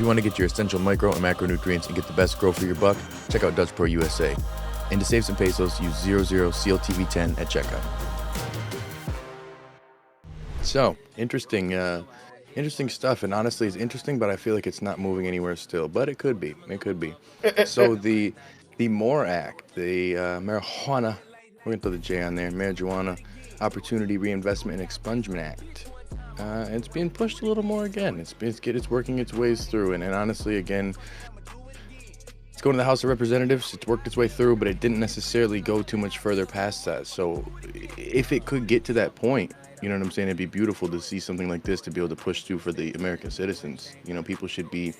you want to get your essential micro and macronutrients and get the best grow for your buck, check out Dutch Pro USA. And to save some pesos, use 00 CLtv10 at checkout. So, interesting stuff, and honestly it's interesting, but I feel like it's not moving anywhere still, but it could be. So the MORE Act, the marijuana, we're gonna throw the J on there, Marijuana Opportunity Reinvestment and Expungement Act. It's being pushed a little more again. It's working its ways through, and honestly, again, it's going to the House of Representatives. It's worked its way through, but it didn't necessarily go too much further past that. So if it could get to that point, you know what I'm saying, it'd be beautiful to see something like this to be able to push through for the American citizens. You know, people should be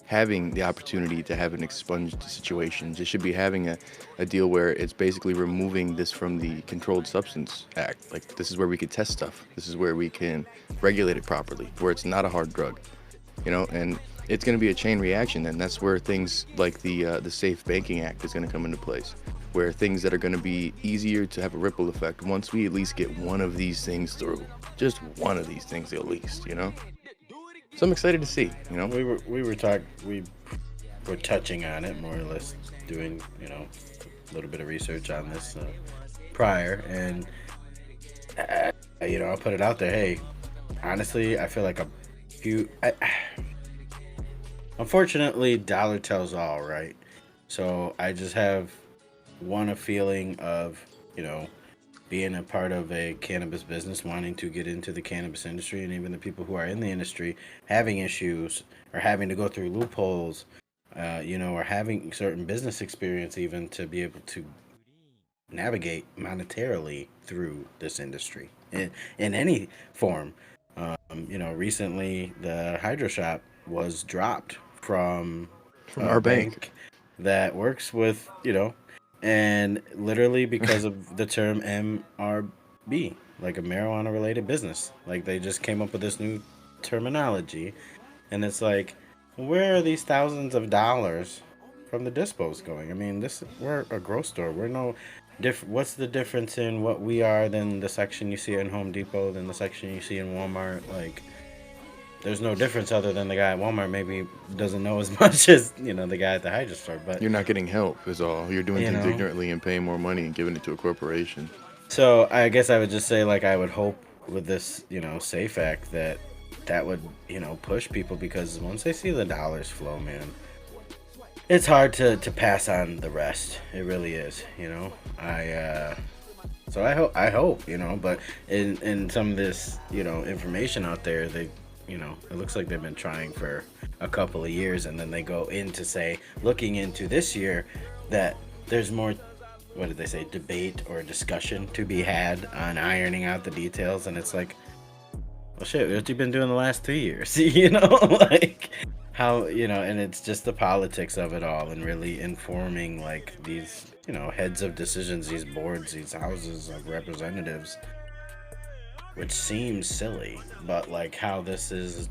having the opportunity to have an expunged situation. It should be having a deal where it's basically removing this from the Controlled Substance Act. Like, this is where we could test stuff. This is where we can regulate it properly, where it's not a hard drug, you know, and it's going to be a chain reaction. And that's where things like the Safe Banking Act is going to come into place, where things that are going to be easier to have a ripple effect once we at least get one of these things through, just one of these things at least, you know. So I'm excited to see, you know. We were touching on it more or less, doing, you know, a little bit of research on this prior, and you know, I'll put it out there. Hey, honestly, I feel like unfortunately, dollar tells all, right? So I just have a feeling of, you know, being a part of a cannabis business, wanting to get into the cannabis industry, and even the people who are in the industry having issues or having to go through loopholes, you know, or having certain business experience even to be able to navigate monetarily through this industry in any form. You know, recently the Hydro Shop was dropped from our bank that works with, you know, and literally because of the term MRB, like a marijuana related business. Like, they just came up with this new terminology, and it's like, where are these thousands of dollars from the dispos going? I mean, we're a grocery store. We're no different. What's the difference in what we are than the section you see in Home Depot, than the section you see in Walmart? Like, there's no difference other than the guy at Walmart maybe doesn't know as much as, you know, the guy at the Hydro store. But you're not getting help is all. You're doing things ignorantly and paying more money and giving it to a corporation. So I guess I would just say, like, I would hope with this, you know, SAFE Act that would, you know, push people, because once they see the dollars flow, man, it's hard to pass on the rest. It really is, you know. So I hope, you know, but in some of this, you know, information out there, you know, it looks like they've been trying for a couple of years, and then they go into looking into this year, that there's more, what did they say, debate or discussion to be had on ironing out the details. And it's like, well, shit, what you been doing the last 2 years? You know, like, how, you know, and it's just the politics of it all, and really informing, like, these, you know, heads of decisions, these boards, these houses of representatives, which seems silly, but like how this is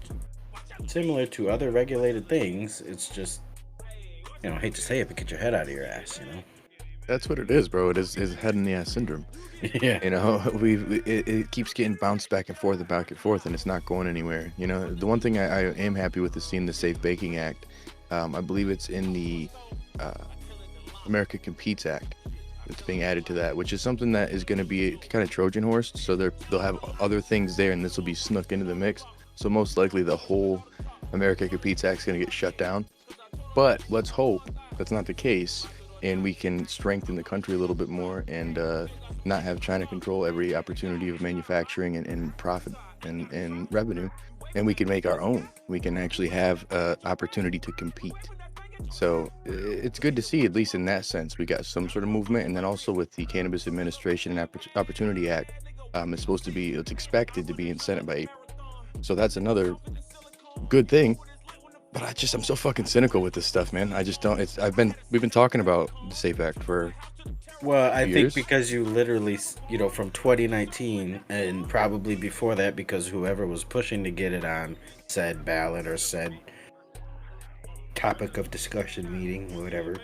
similar to other regulated things. It's just, you know, I hate to say it, but get your head out of your ass, you know. That's what it is, bro. It is head in the ass syndrome. Yeah. You know, it keeps getting bounced back and forth, and it's not going anywhere. You know, the one thing I am happy with is seeing the Safe Banking Act. I believe it's in the America Competes Act. It's being added to that, which is something that is going to be kind of Trojan horse. So they'll have other things there, and this will be snuck into the mix. So most likely the whole America Competes Act is going to get shut down. But let's hope that's not the case, and we can strengthen the country a little bit more, and not have China control every opportunity of manufacturing and profit and revenue, and we can make our own. We can actually have opportunity to compete. So it's good to see, at least in that sense, we got some sort of movement. And then also with the Cannabis Administration and Opportunity Act, it's expected to be in Senate by April. So that's another good thing. But I'm so fucking cynical with this stuff, man. I just don't. We've been talking about the SAFE Act for. Well, I years. think because you literally, you know, from 2019 and probably before that, because whoever was pushing to get it on said ballot or said topic of discussion meeting or whatever,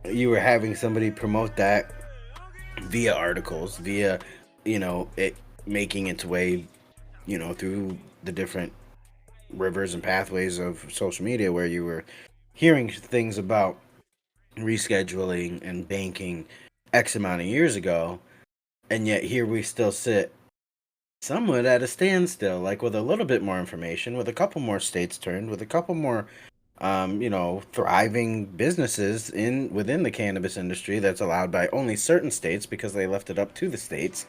you were having somebody promote that via articles, you know, it making its way, you know, through the different rivers and pathways of social media where you were hearing things about rescheduling and banking X amount of years ago, and yet here we still sit somewhat at a standstill, like with a little bit more information, with a couple more states turned, with a couple more thriving businesses within the cannabis industry that's allowed by only certain states because they left it up to the states.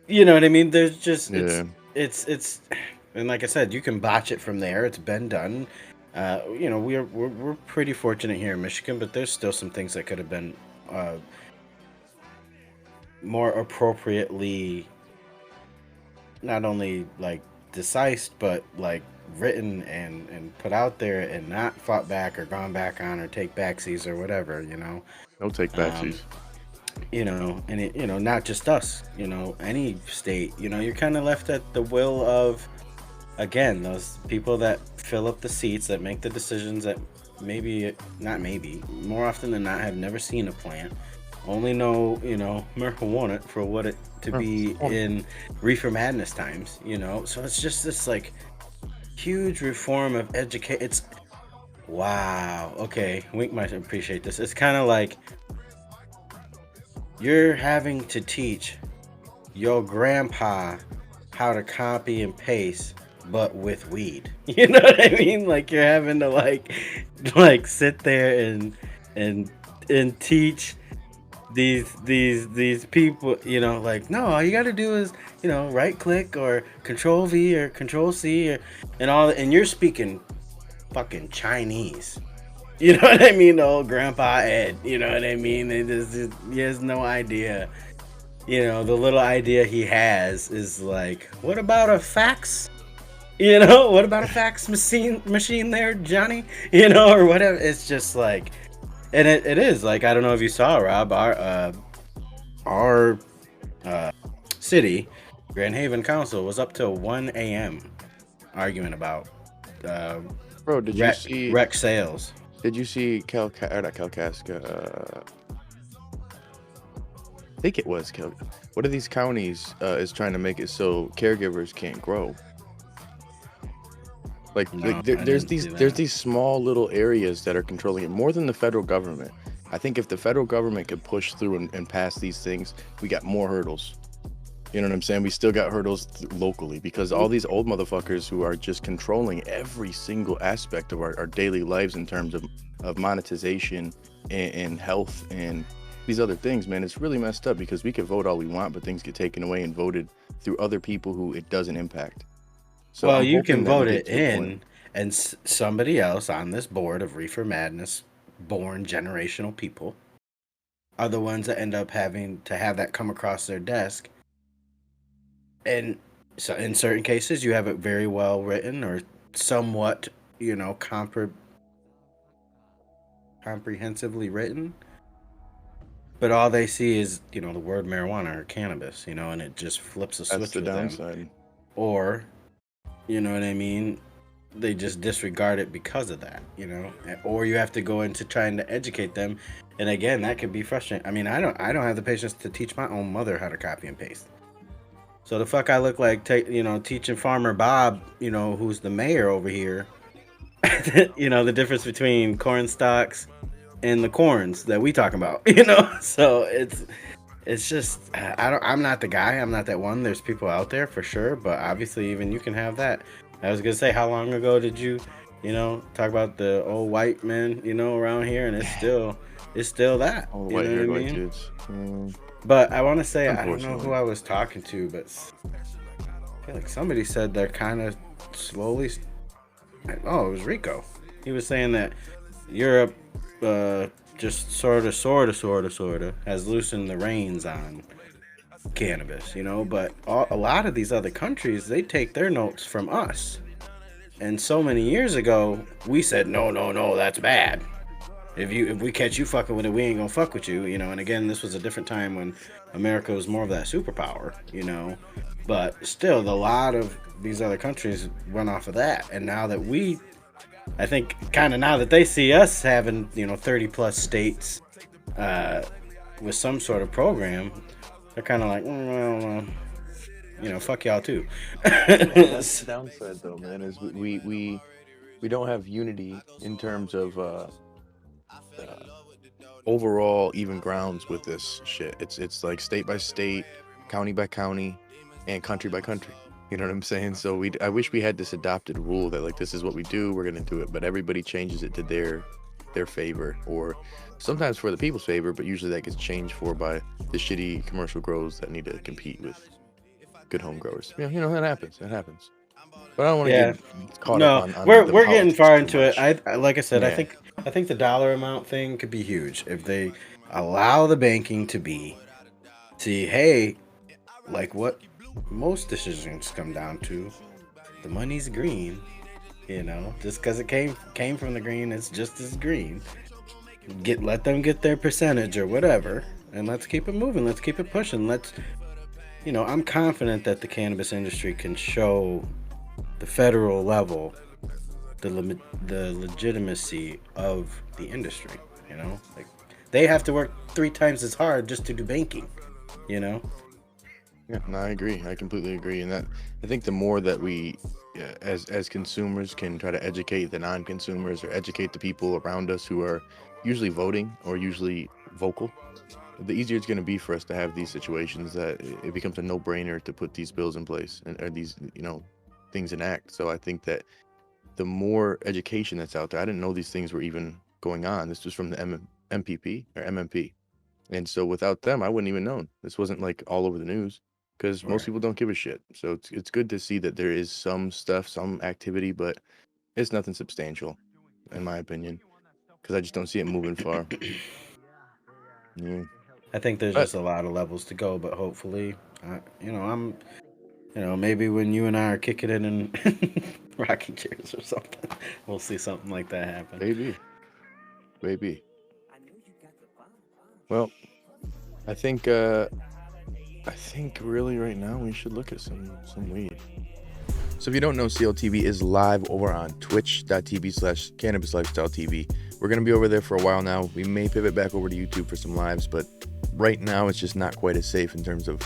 You know what I mean? There's just Yeah. it's and like I said, you can botch it from there. It's been done. We're pretty fortunate here in Michigan, but there's still some things that could have been more appropriately not only like decised, but like written and put out there and not fought back or gone back on or take backsies or whatever, No take backsies. And it, not just us, any state, you're kind of left at the will of, again, those people that fill up the seats, that make the decisions, that more often than not have never seen a plant, only know, marijuana for what it to be in reefer madness times, so it's just this like huge reform of education. It's wow. Okay, Wink might appreciate this. It's kind of like you're having to teach your grandpa how to copy and paste, but with weed. You know what I mean? Like you're having to like sit there and teach these people, like, no, all you got to do is, right click or control V or control C and all that, and you're speaking fucking Chinese. You know what I mean? The old Grandpa Ed, you know what I mean? He has no idea. The little idea he has is like, what about a fax? What about a fax machine there, Johnny? Or whatever. It's just like, and it is like, I don't know if you saw, Rob, our city, Grand Haven Council, was up till 1 a.m. arguing about Bro, did you see rec sales? Did you see not Calcasca? I think it was What are these counties is trying to make it so caregivers can't grow? There's these small little areas that are controlling it more than the federal government. I think if the federal government could push through and pass these things, we got more hurdles. You know what I'm saying? We still got hurdles locally because all these old motherfuckers who are just controlling every single aspect of our daily lives in terms of monetization and health and these other things, man, it's really messed up because we can vote all we want, but things get taken away and voted through other people who it doesn't impact. So well, you can vote it in, and somebody else on this board of Reefer Madness born generational people are the ones that end up having to have that come across their desk. And so in certain cases, you have it very well written or somewhat, comprehensively written. But all they see is, the word marijuana or cannabis, and it just flips a switch. That's the downside. Them. Or, you know what I mean? They just disregard it because of that, Or you have to go into trying to educate them. And again, that could be frustrating. I mean, I don't have the patience to teach my own mother how to copy and paste. So the fuck I look like, teaching Farmer Bob, who's the mayor over here, the difference between corn stalks and the corns that we talk about, So it's just, I'm not the guy. I'm not that one. There's people out there for sure, but obviously even you can have that. I was gonna say, how long ago did you, talk about the old white men, around here, and it's still that. Old white haired white dudes. But I want to say, I don't know who I was talking to, but I feel like somebody said they're kind of slowly. Oh, it was Rico. He was saying that Europe just sort of has loosened the reins on cannabis, But a lot of these other countries, they take their notes from us. And so many years ago, we said, no, that's bad. If we catch you fucking with it, we ain't gonna fuck with you, And again, this was a different time when America was more of that superpower, But still, a lot of these other countries run off of that. And now that I think kind of now that they see us having, 30 plus states with some sort of program, they're kind of like, well, fuck y'all too. That's the downside, though, man. Is we don't have unity in terms of overall even grounds with this shit. It's like state by state, county by county, and country by country. You know what I'm saying? So I wish we had this adopted rule that like this is what we do, we're gonna do it, but everybody changes it to their favor, or sometimes for the people's favor, but usually that gets changed for by the shitty commercial growers that need to compete with good home growers. Yeah, that happens. That happens. But I don't want to Yeah. get caught No, up on the we're getting politics far too into it. much. Like I said, Yeah. I think the dollar amount thing could be huge if they allow the banking to see, hey, like what most decisions come down to, the money's green. Just because it came from the green, it's just as green. Let them get their percentage or whatever, and let's keep it moving. Let's keep it pushing. I'm confident that the cannabis industry can show the federal level the legitimacy of the industry. Like they have to work 3 times as hard just to do banking. Yeah, no, I agree. I completely agree. And that I think the more that we, as consumers, can try to educate the non-consumers or educate the people around us who are usually voting or usually vocal, the easier it's going to be for us to have these situations that it becomes a no-brainer to put these bills in place and or these things in act. So I think that the more education that's out there, I didn't know these things were even going on. This was from the MPP or MMP. And so without them, I wouldn't even known. This wasn't like all over the news because most people don't give a shit. So it's good to see that there is some stuff, some activity, but it's nothing substantial, in my opinion, because I just don't see it moving far. Yeah. I think there's But just a lot of levels to go, but hopefully, maybe when you and I are kicking it in rocking chairs or something, we'll see something like that happen. maybe. Well, I think really right now we should look at some weed. So if you don't know, CLtv is live over on twitch.tv/Cannabis Lifestyle TV. We're going to be over there for a while now. We may pivot back over to YouTube for some lives, but right now it's just not quite as safe in terms of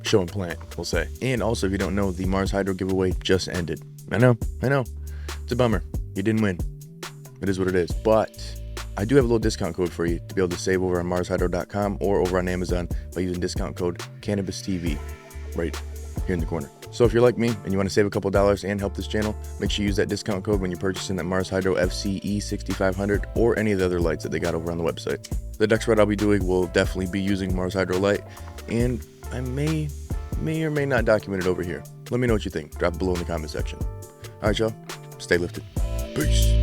show and plant, we'll say. And also, if you don't know, the Mars Hydro giveaway just ended. I know. It's a bummer. You didn't win. It is what it is. But I do have a little discount code for you to be able to save over on marshydro.com or over on Amazon by using discount code CannabisTV right here in the corner. So if you're like me and you want to save a couple dollars and help this channel, make sure you use that discount code when you're purchasing that Mars Hydro FCE 6500 or any of the other lights that they got over on the website. The next ride I'll be doing will definitely be using Mars Hydro light, and I may or may not document it over here. Let me know what you think. Drop it below in the comment section. All right, y'all. Stay lifted. Peace.